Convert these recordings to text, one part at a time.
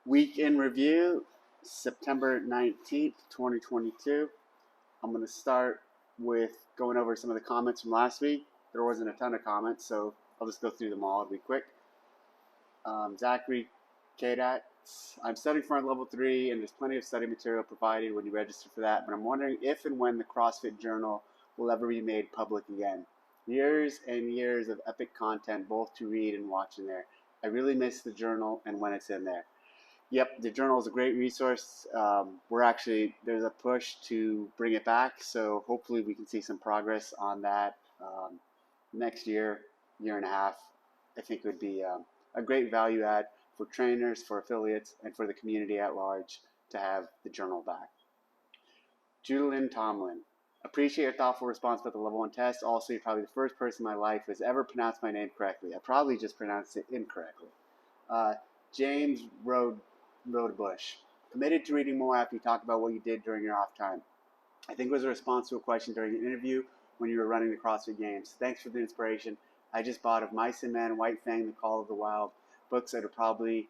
Week in review, September 19th, 2022. I'm going to start with going over some of the comments from last week. There wasn't a ton of comments, so I'll just go through them all. It'll be quick. Zachary Kadat, I'm studying for level 3, and there's plenty of study material provided when you register for that, but I'm wondering if and when the CrossFit Journal will ever be made public again. Years and years of epic content, both to read and watch in there. I really miss the journal and when it's in there. Yep, the journal is a great resource. There's a push to bring it back, so hopefully we can see some progress on that next year, year and a half. I think it would be a great value add for trainers, for affiliates, and for the community at large to have the journal back. Judalyn Tomlin, appreciate your thoughtful response about the level 1 test. Also, you're probably the first person in my life who has ever pronounced my name correctly. I probably just pronounced it incorrectly. James Rodebush, committed to reading more after you talked about what you did during your off time. I think it was a response to a question during an interview when you were running the CrossFit Games. Thanks for the inspiration. I just bought of Mice and Men, White Fang, The Call of the Wild, books that are probably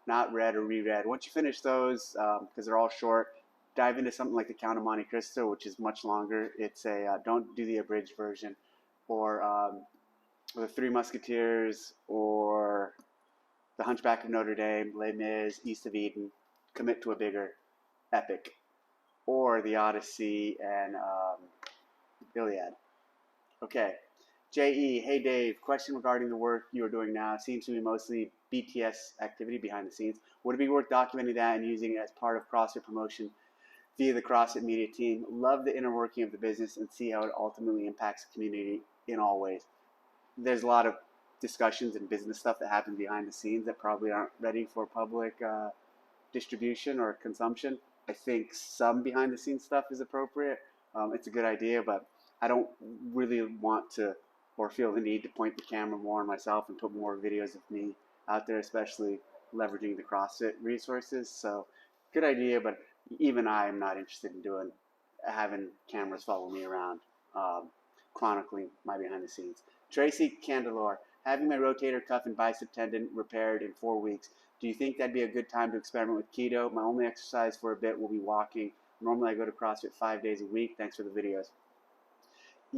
not read or reread. Once you finish those, because they're all short, dive into something like The Count of Monte Cristo, which is much longer. It's don't do the abridged version, or The Three Musketeers, or The Hunchback of Notre Dame, Les Mis, East of Eden. Commit to a bigger epic, or The Odyssey and Iliad. Okay. J.E., hey Dave, question regarding the work you are doing now. It seems to be mostly BTS activity behind the scenes. Would it be worth documenting that and using it as part of CrossFit promotion via the CrossFit media team? Love the inner working of the business and see how it ultimately impacts the community in all ways. There's a lot of discussions and business stuff that happen behind the scenes that probably aren't ready for public distribution or consumption. I think some behind the scenes stuff is appropriate. It's a good idea, but I don't really want to or feel the need to point the camera more on myself and put more videos of me out there, especially leveraging the CrossFit resources. So good idea, but even I am not interested in having cameras follow me around, chronicling my behind the scenes. Tracy Candelor, having my rotator cuff and bicep tendon repaired in 4 weeks. Do you think that'd be a good time to experiment with keto? My only exercise for a bit will be walking. Normally I go to CrossFit 5 days a week. Thanks for the videos.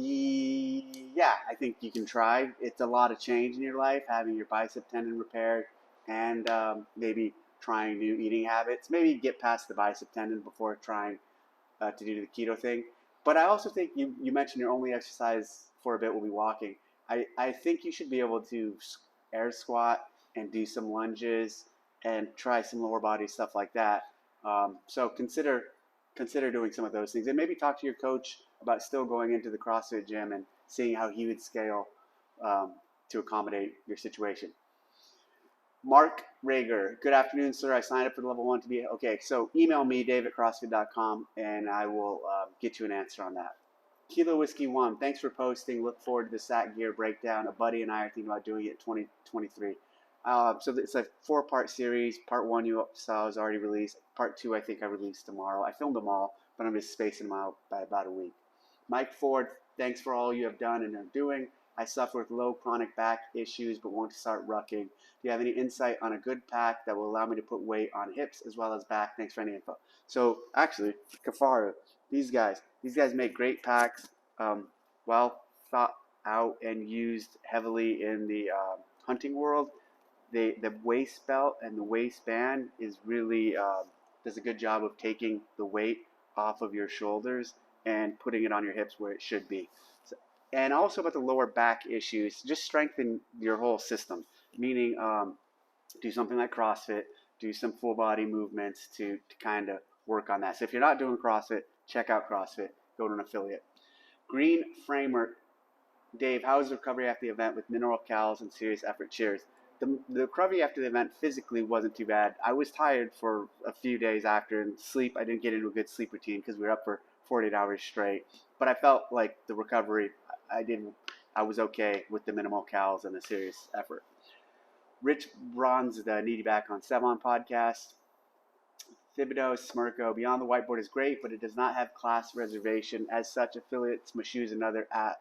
Yeah, I think you can try. It's a lot of change in your life, having your bicep tendon repaired and maybe trying new eating habits. Maybe get past the bicep tendon before trying to do the keto thing. But I also think you mentioned your only exercise for a bit will be walking. I think you should be able to air squat and do some lunges and try some lower body stuff like that. So consider doing some of those things, and maybe talk to your coach about still going into the CrossFit gym and seeing how he would scale to accommodate your situation. Mark Rager, good afternoon, sir. I signed up for the level 1 to be okay. So email me, dave@crossfit.com, and I will get you an answer on that. Kilo Whiskey 1, thanks for posting. Look forward to the SAT gear breakdown. A buddy and I are thinking about doing it in 2023. So it's a 4-part series. Part 1 you saw is already released. Part 2 I think I released tomorrow. I filmed them all, but I'm just spacing them out by about a week. Mike Ford, thanks for all you have done and are doing. I suffer with low chronic back issues but want to start rucking. Do you have any insight on a good pack that will allow me to put weight on hips as well as back? Thanks for any info. So actually, Kafaru, these guys make great packs, well thought out and used heavily in the hunting world. The waist belt and the waistband is really does a good job of taking the weight off of your shoulders and putting it on your hips where it should be. So, and also about the lower back issues, just strengthen your whole system, meaning do something like CrossFit, do some full body movements to kind of work on that. So if you're not doing CrossFit, check out CrossFit, go to an affiliate. Green Framer, Dave, how was the recovery after the event with mineral cows and serious effort? Cheers. The recovery after the event physically wasn't too bad. I was tired for a few days after, and I didn't get into a good sleep routine because we were up for 48 hours straight. But I felt like the recovery, I was okay with the minimal calories and the serious effort. Rich Bronze, the Needy Back on Sevon podcast. Thibodeau, Smirko, Beyond the Whiteboard is great, but it does not have class reservation. As such, affiliates must use another app.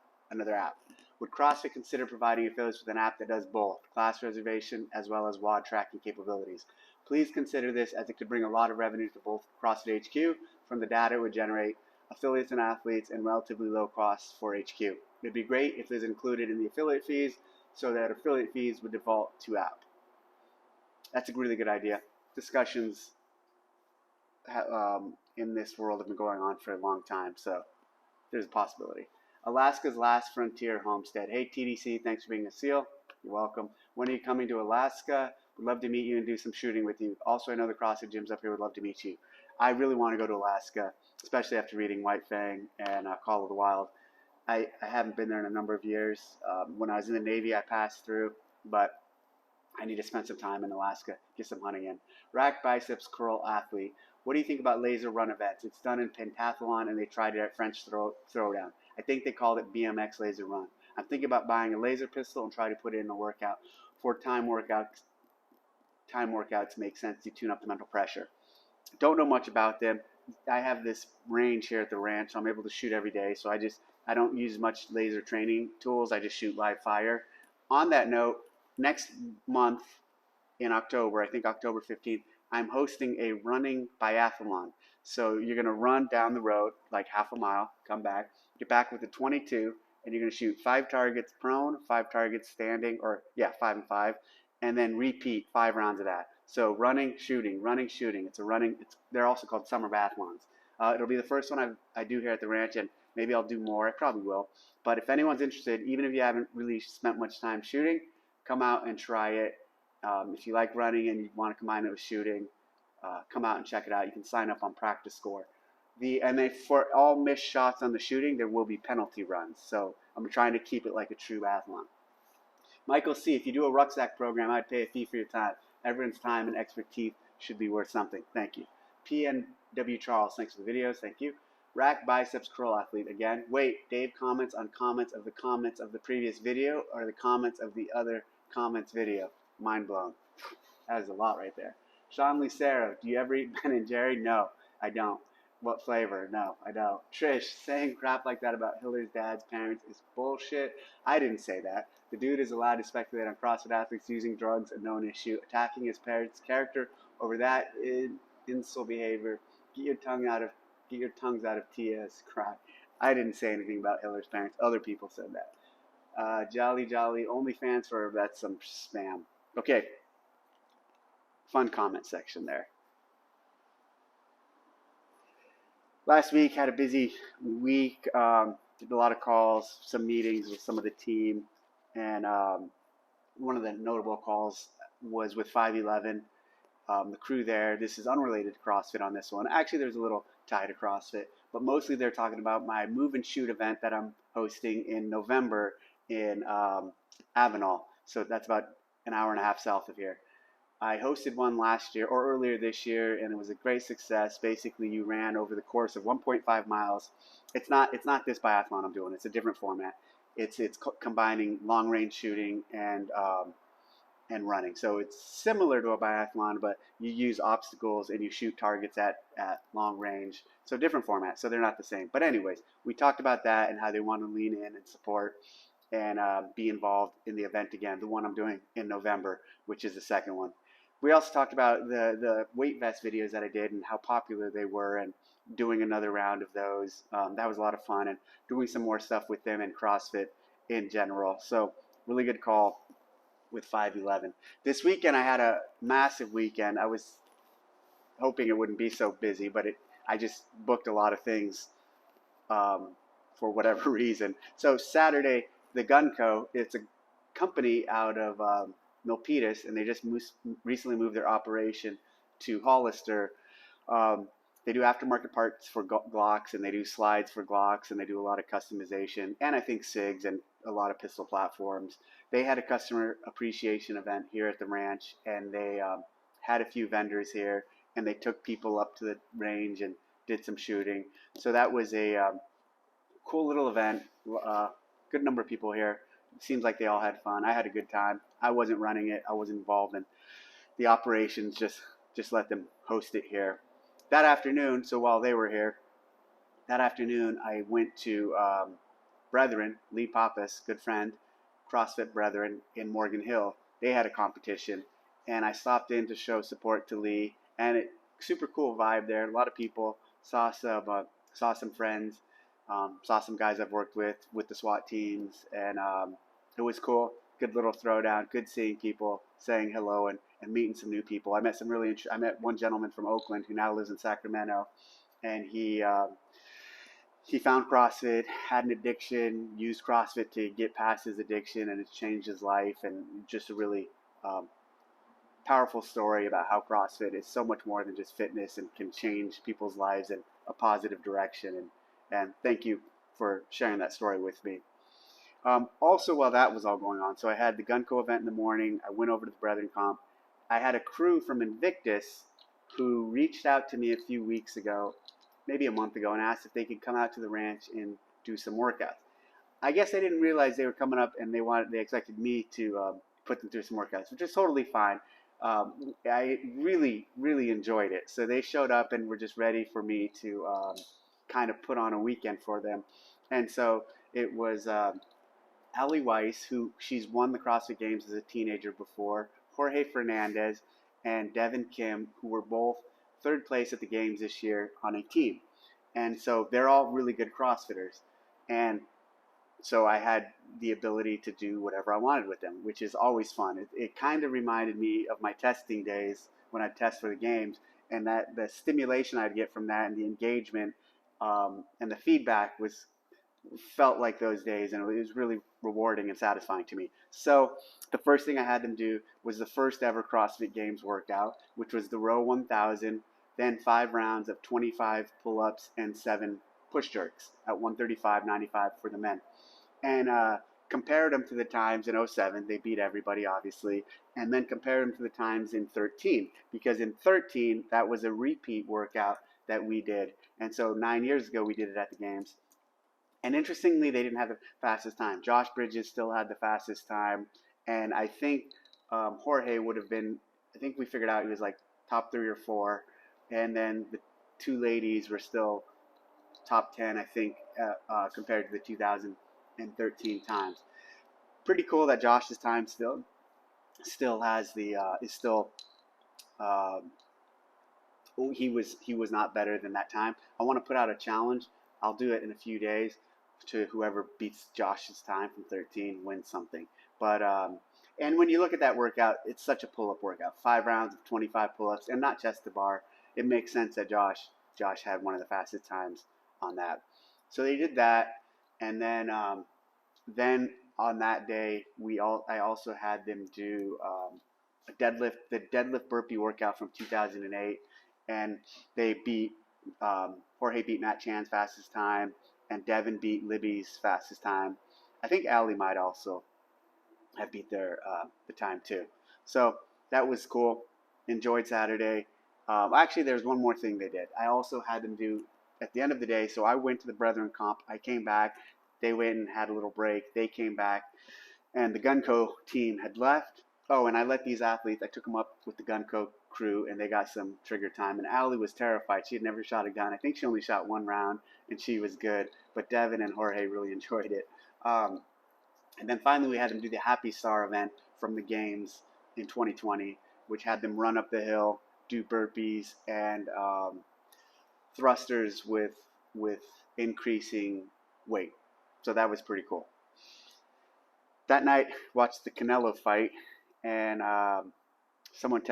Would CrossFit consider providing affiliates with an app that does both class reservation as well as WOD tracking capabilities? Please consider this, as it could bring a lot of revenue to both CrossFit HQ from the data it would generate, affiliates and athletes, and relatively low costs for HQ. It'd be great if it was included in the affiliate fees, so that affiliate fees would default to app. That's a really good idea. Discussions in this world have been going on for a long time, so there's a possibility. Alaska's Last Frontier Homestead. Hey TDC, thanks for being a SEAL. You're welcome. When are you coming to Alaska? Would love to meet you and do some shooting with you. Also, I know the CrossFit gyms up here would love to meet you. I really want to go to Alaska, especially after reading White Fang and Call of the Wild. I haven't been there in a number of years. When I was in the Navy, I passed through, but I need to spend some time in Alaska, get some hunting in. Rack biceps curl athlete. What do you think about laser run events? It's done in pentathlon, and they tried it at French Throwdown. I think they called it BMX laser run. I'm thinking about buying a laser pistol and try to put it in a workout. For time workouts make sense to tune up the mental pressure. Don't know much about them. I have this range here at the ranch, so I'm able to shoot every day. So I don't use much laser training tools. I just shoot live fire. On that note, next month in October, I think October 15th, I'm hosting a running biathlon. So you're going to run down the road like half a mile, come back, get back with a 22, and you're going to shoot 5 targets prone, 5 targets standing, 5 and 5, and then repeat 5 rounds of that. So running, shooting. They're also called summer biathlons. It'll be the first one I do here at the ranch, and maybe I'll do more. I probably will. But if anyone's interested, even if you haven't really spent much time shooting, come out and try it. If you like running and you want to combine it with shooting, come out and check it out. You can sign up on Practice Score. For all missed shots on the shooting, there will be penalty runs. So I'm trying to keep it like a true biathlon. Michael C., if you do a rucksack program, I'd pay a fee for your time. Everyone's time and expertise should be worth something. Thank you. PNW Charles, thanks for the videos. Thank you. Rack biceps curl athlete again. Wait, Dave comments on comments of the previous video, or the comments of the other comments video? Mind blown. That is a lot right there. Sean Lucero, do you ever eat Ben & Jerry? No, I don't. What flavor? No, I don't. Trish, saying crap like that about Hiller's dad's parents is bullshit. I didn't say that. The dude is allowed to speculate on CrossFit athletes using drugs, a known issue. Attacking his parents' character over that is insult behavior. Get your tongues out of TS. Cry. I didn't say anything about Hiller's parents. Other people said that. Jolly, OnlyFans for that's some spam. Okay. Fun comment section there. Last week, had a busy week. Did a lot of calls, some meetings with some of the team, and one of the notable calls was with 511, the crew there. This is unrelated to CrossFit on this one. Actually, there's a little tie to CrossFit, but mostly they're talking about my move and shoot event that I'm hosting in November in Avenal. So that's about an hour and a half south of here. I hosted one last year or earlier this year, and it was a great success. Basically, you ran over the course of 1.5 miles. It's not this biathlon I'm doing. It's a different format. It's combining long range shooting and running. So it's similar to a biathlon, but you use obstacles and you shoot targets at long range. So different format. So they're not the same. But anyways, we talked about that and how they want to lean in and support and be involved in the event again, the one I'm doing in November, which is the second one. We also talked about the weight vest videos that I did and how popular they were, and doing another round of those. That was a lot of fun, and doing some more stuff with them and CrossFit in general. So really good call with 511. This weekend I had a massive weekend. I was hoping it wouldn't be so busy, but I just booked a lot of things for whatever reason. So Saturday, the Gunco, it's a company out of Milpitas, and they just recently moved their operation to Hollister. They do aftermarket parts for Glocks, and they do slides for Glocks, and they do a lot of customization, and I think SIGs and a lot of pistol platforms. They had a customer appreciation event here at the ranch, and they had a few vendors here, and they took people up to the range and did some shooting. So that was a cool little event. Good number of people here. It seems like they all had fun. I had a good time. I wasn't running it. I wasn't involved in the operations. Just let them host it here. That afternoon, so while they were here, that afternoon I went to brethren, Lee Pappas, good friend, CrossFit brethren in Morgan Hill, they had a competition, and I stopped in to show support to Lee, and it super cool vibe there. A lot of people, saw some friends, saw some guys I've worked with the SWAT teams, and it was cool. Good little throwdown. Good seeing people, saying hello, and meeting some new people. I met I met one gentleman from Oakland who now lives in Sacramento, and he found CrossFit, had an addiction, used CrossFit to get past his addiction, and it's changed his life. And just a really um, powerful story about how CrossFit is so much more than just fitness and can change people's lives in a positive direction. And thank you for sharing that story with me. Also, while that was all going on, so I had the Gunco event in the morning. I went over to the Brethren Comp. I had a crew from Invictus who reached out to me a few weeks ago, maybe a month ago, and asked if they could come out to the ranch and do some workouts. I guess they didn't realize they were coming up, and they expected me to put them through some workouts, which is totally fine. I really enjoyed it. So they showed up and were just ready for me to kind of put on a weekend for them. And so it was Allie Weiss, who she's won the CrossFit Games as a teenager before, Jorge Fernandez, and Devin Kim, who were both third place at the games this year on a team. And so they're all really good CrossFitters. And so I had the ability to do whatever I wanted with them, which is always fun. It kind of reminded me of my testing days when I'd test for the games, and that the stimulation I'd get from that and the engagement and the feedback felt like those days, and it was really rewarding and satisfying to me. So the first thing I had them do was the first ever CrossFit Games workout, which was the row 1000, then 5 rounds of 25 pull-ups and 7 push jerks at 135.95 for the men. And compared them to the times in 07. They beat everybody, obviously. And then compared them to the times in 13, because in 13, that was a repeat workout that we did. And so 9 years ago, we did it at the games. And interestingly, they didn't have the fastest time. Josh Bridges still had the fastest time. And I think Jorge would have been, I think we figured out he was like top 3 or 4. And then the two ladies were still top 10, I think, compared to the 2013 times. Pretty cool that Josh's time still has the is still he was not better than that time. I want to put out a challenge. I'll do it in a few days to whoever beats Josh's time from 13 wins something. But and when you look at that workout, it's such a pull-up workout. 5 rounds of 25 pull-ups and not chest to bar. It makes sense that Josh had one of the fastest times on that. So they did that, and then on that day I also had them do the deadlift burpee workout from 2008, and they beat Jorge beat Matt Chan's fastest time, and Devin beat Libby's fastest time. I think Allie might also have beat the time too. So that was cool. Enjoyed Saturday. Actually, there's one more thing they did. I also had them do at the end of the day. So I went to the Brethren Comp. I came back. They went and had a little break. They came back, and the Gunco team had left. Oh, and I let these athletes, I took them up with the Gunco crew, and they got some trigger time. And Allie was terrified. She had never shot a gun. I think she only shot 1 round, and she was good. But Devin and Jorge really enjoyed it. And then finally, we had them do the Happy Star event from the games in 2020, which had them run up the hill, do burpees, and thrusters with increasing weight. So that was pretty cool. That night, watched the Canelo fight, and a friend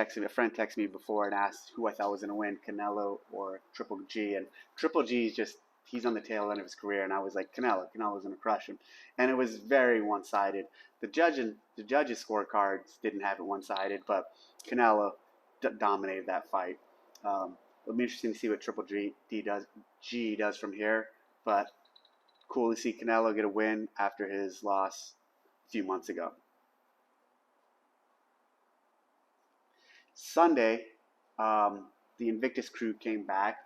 texted me before and asked who I thought was going to win, Canelo or Triple G. And Triple G is he's on the tail end of his career, and I was like, Canelo's going to crush him. And it was very one-sided. The judges' scorecards didn't have it one-sided, but Canelo dominated that fight. It'll be interesting to see what Triple G does from here, but cool to see Canelo get a win after his loss a few months ago. Sunday, the Invictus crew came back,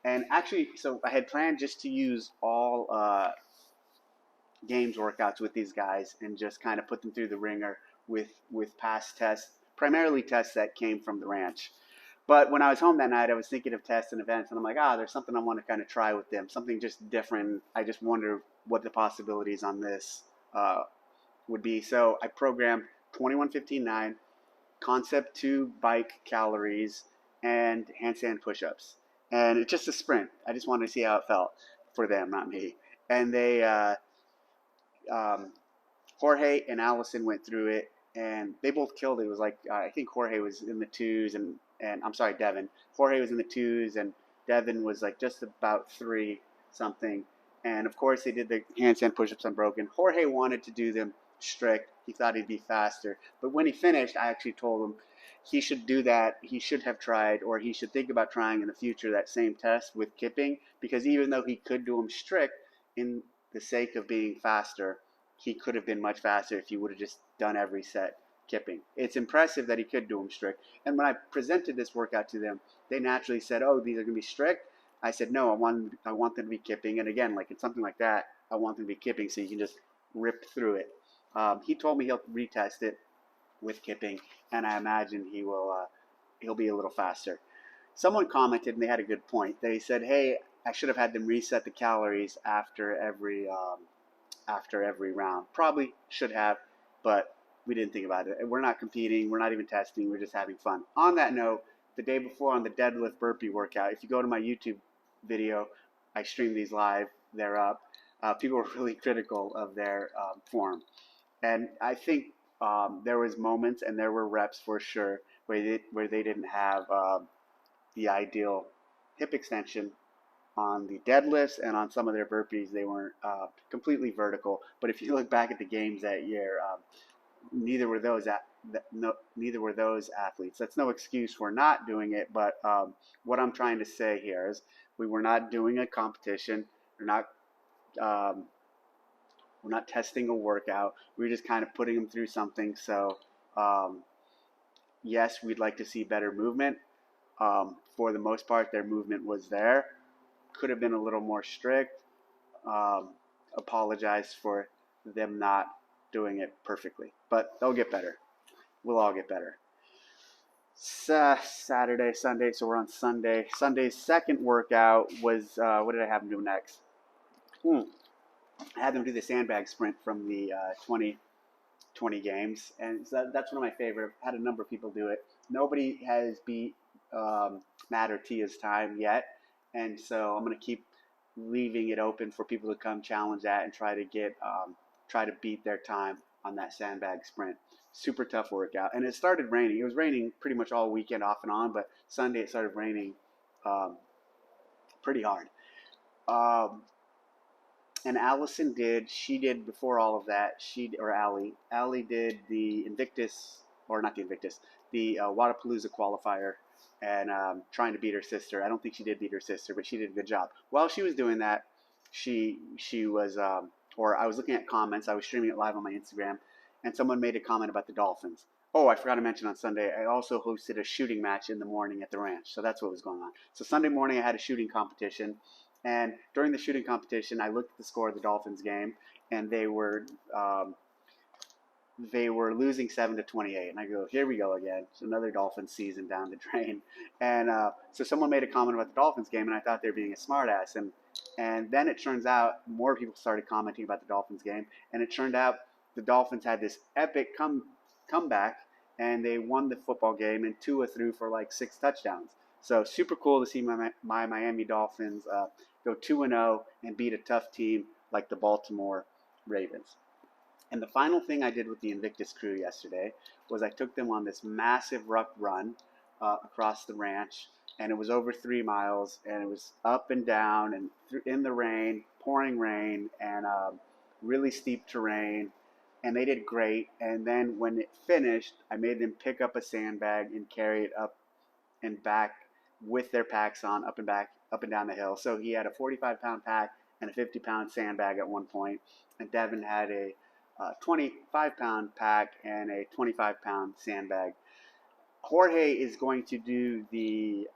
and actually, so I had planned just to use all games workouts with these guys and just kind of put them through the ringer with past tests, primarily tests that came from the ranch. But when I was home that night, I was thinking of tests and events, and I'm like, there's something I want to kind of try with them, something just different. I just wonder what the possibilities on this would be. So I programmed 21:15:9, concept 2 bike calories, and handstand push-ups. And it's just a sprint. I just wanted to see how it felt for them, not me. And they, um, Jorge and Allison went through it, and they both killed it. It was like I think Jorge was in the twos, and I'm sorry, Devin. Jorge was in the twos, and Devin was like just about three something. And of course, they did the handstand push-ups unbroken. Jorge wanted to do them strict. He thought he'd be faster, but when he finished, I actually told him he should do that. He should have tried, or he should think about trying in the future that same test with kipping, because even though he could do them strict in the sake of being faster, he could have been much faster if he would have just done every set kipping. It's impressive that he could do them strict. And when I presented this workout to them, they naturally said, "Oh, these are going to be strict." I said, "No, I want them to be kipping." And again, like in something like that, I want them to be kipping so you can just rip through it. He told me he'll retest it with kipping, and I imagine he'll be a little faster. Someone commented, and they had a good point. They said, "Hey, I should have had them reset the calories after every round." Probably should have, but we didn't think about it. We're not competing. We're not even testing. We're just having fun. On that note, the day before on the deadlift burpee workout, if you go to my YouTube video, I stream these live. They're up. People were really critical of their form. And I think there was moments and there were reps for sure where they didn't have the ideal hip extension on the deadlifts, and on some of their burpees they weren't completely vertical. But if you look back at the games that year, neither were those neither were those athletes. That's no excuse for not doing it, but what I'm trying to say here is we were not doing a competition. Um, we're not testing a workout. We're just kind of putting them through something. So yes, we'd like to see better movement. For the most part, their movement was there. Could have been a little more strict. Apologize for them not doing it perfectly, but they'll get better. We'll all get better. Saturday, Sunday, so we're on Sunday. Sunday's second workout was, what did I have them do next? I had them do the sandbag sprint from the 2020 games, and so that's one of my favorite. I've had a number of people do it. Nobody has beat Matt or Tia's time yet, and so I'm going to keep leaving it open for people to come challenge that and try to beat their time on that sandbag sprint. Super tough workout, and it started raining. It was raining pretty much all weekend off and on, but Sunday it started raining pretty hard. And Allison she did before all of that. Allie did the Invictus, or not the Invictus, the Wadapalooza qualifier, and trying to beat her sister. I don't think she did beat her sister, but she did a good job. While she was doing that, she was, or I was looking at comments. I was streaming it live on my Instagram, and someone made a comment about the Dolphins. Oh, I forgot to mention on Sunday, I also hosted a shooting match in the morning at the ranch. So that's what was going on. So Sunday morning, I had a shooting competition. And during the shooting competition, I looked at the score of the Dolphins game, and they were losing 7-28. And I go, here we go again. It's another Dolphins season down the drain. And so someone made a comment about the Dolphins game, and I thought they were being a smartass. And then it turns out more people started commenting about the Dolphins game, and it turned out the Dolphins had this epic comeback, and they won the football game, and Tua threw for like 6 touchdowns. So super cool to see my Miami Dolphins go 2-0 and beat a tough team like the Baltimore Ravens. And the final thing I did with the Invictus crew yesterday was I took them on this massive ruck run across the ranch, and it was over 3 miles, and it was up and down and in the rain, pouring rain, and really steep terrain. And they did great. And then when it finished, I made them pick up a sandbag and carry it up and back with their packs on, up and down the hill. So he had a 45-pound pack and a 50-pound sandbag at one point, and Devin had a 25-pound pack and a 25-pound sandbag. Jorge is going to do the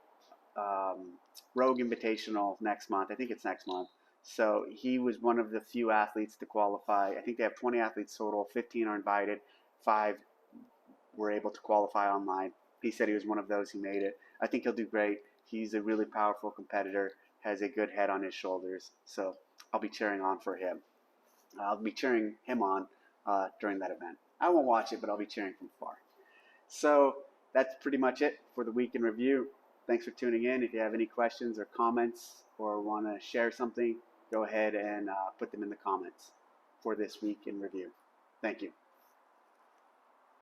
Rogue Invitational next month. I think it's next month. So he was one of the few athletes to qualify. I think they have 20 athletes total. 15 are invited. 5 were able to qualify online. He said he was one of those who made it. I think he'll do great. He's a really powerful competitor, has a good head on his shoulders. So I'll be cheering on for him. I'll be cheering him on during that event. I won't watch it, but I'll be cheering from afar. So that's pretty much it for the week in review. Thanks for tuning in. If you have any questions or comments or want to share something, go ahead and put them in the comments for this week in review. Thank you.